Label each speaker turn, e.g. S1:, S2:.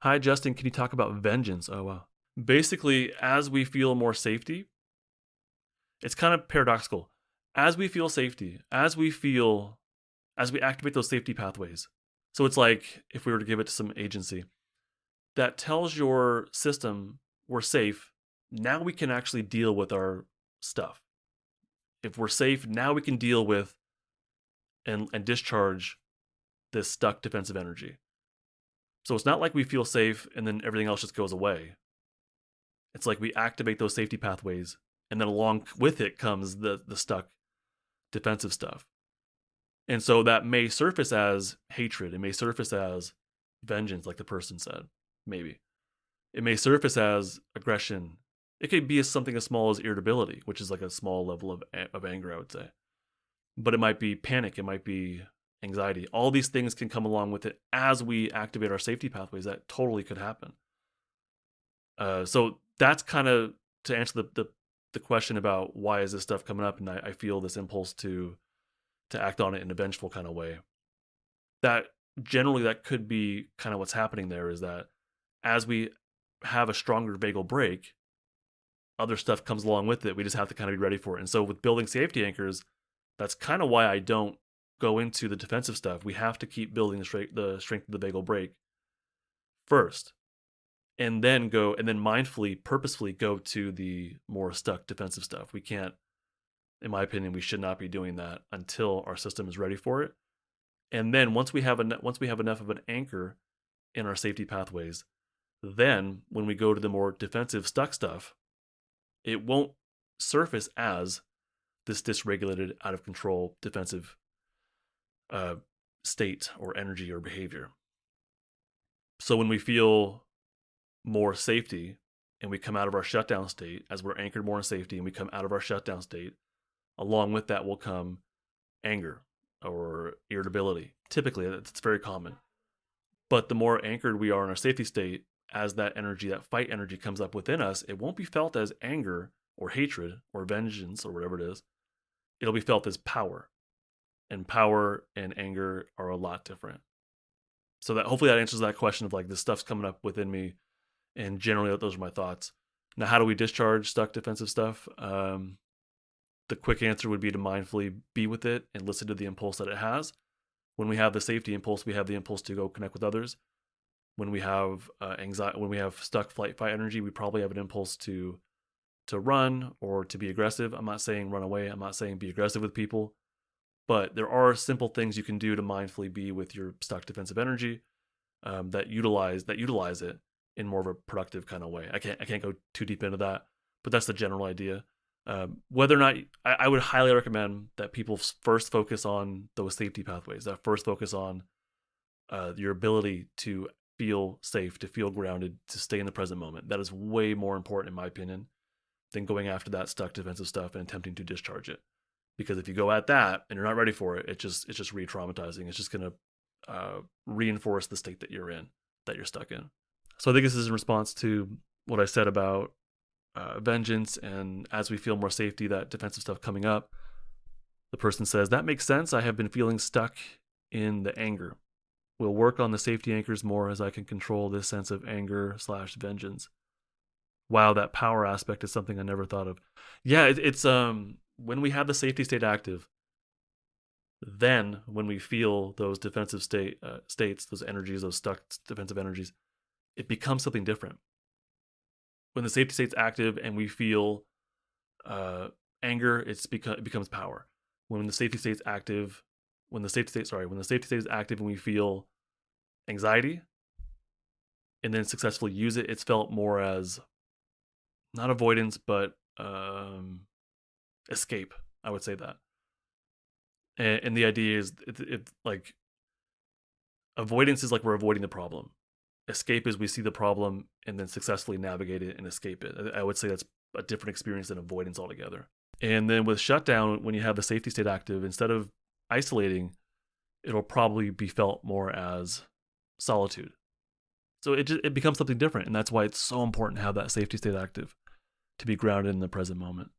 S1: Hi, Justin. Can you talk about vengeance? Oh, wow. Basically, as we feel more safety, it's kind of paradoxical. As we feel safety, as we activate those safety pathways. So it's like if we were to give it some agency that tells your system we're safe. Now we can actually deal with our stuff. If we're safe, now we can deal with and discharge this stuck defensive energy. So it's not like we feel safe and then everything else just goes away. It's like we activate those safety pathways, and then along with it comes the stuck defensive stuff. And so that may surface as hatred. It may surface as vengeance, like the person said, maybe. It may surface as aggression. It could be something as small as irritability, which is like a small level of anger, I would say. But it might be panic. It might be anxiety. All these things can come along with it as we activate our safety pathways. That totally could happen. So that's kind of to answer the question about why is this stuff coming up, and I feel this impulse to act on it in a vengeful kind of way. That generally that could be kind of what's happening there, is that as we have a stronger vagal break, other stuff comes along with it. We just have to kind of be ready for it. And so with building safety anchors, that's kind of why I don't go into the defensive stuff. We have to keep building the strength of the vagal break first, and then mindfully, purposefully go to the more stuck defensive stuff. We can't, in my opinion, we should not be doing that until our system is ready for it. And then once we have enough of an anchor in our safety pathways, then when we go to the more defensive stuck stuff, it won't surface as this dysregulated, out of control defensive state or energy or behavior. So when we feel more safety and we come out of our shutdown state, as we're anchored more in safety and we come out of our shutdown state, along with that will come anger or irritability. Typically, that's very common. But the more anchored we are in our safety state, as that energy, that fight energy comes up within us, it won't be felt as anger or hatred or vengeance or whatever it is. It'll be felt as power. And power and anger are a lot different. So that hopefully that answers that question of like, this stuff's coming up within me. And generally those are my thoughts. Now, how do we discharge stuck defensive stuff? The quick answer would be to mindfully be with it and listen to the impulse that it has. When we have the safety impulse, we have the impulse to go connect with others. When we have anxiety, when we have stuck fight energy, we probably have an impulse to run or to be aggressive. I'm not saying run away. I'm not saying be aggressive with people. But there are simple things you can do to mindfully be with your stuck defensive energy that utilize it in more of a productive kind of way. I can't go too deep into that, but that's the general idea. Whether or not I would highly recommend that people first focus on those safety pathways, that first focus on your ability to feel safe, to feel grounded, to stay in the present moment. That is way more important, in my opinion, than going after that stuck defensive stuff and attempting to discharge it. Because if you go at that and you're not ready for it, it's just re-traumatizing. It's just going to reinforce the state that you're in, that you're stuck in. So I think this is in response to what I said about vengeance, and as we feel more safety, that defensive stuff coming up. The person says, that makes sense. I have been feeling stuck in the anger. We'll work on the safety anchors more as I can control this sense of anger/vengeance. Wow, that power aspect is something I never thought of. Yeah, it's when we have the safety state active, then when we feel those defensive states, those energies, those stuck defensive energies, it becomes something different. When the safety state's active and we feel anger, it becomes power. When the safety state's active, when the safety state is active and we feel anxiety, and then successfully use it, it's felt more as not avoidance, but escape. I would say that. And the idea is, it like avoidance is like we're avoiding the problem. Escape is we see the problem and then successfully navigate it and escape it. I would say that's a different experience than avoidance altogether. And then with shutdown, when you have the safety state active, instead of isolating, it'll probably be felt more as solitude. So it becomes something different, and that's why it's so important to have that safety state active, to be grounded in the present moment.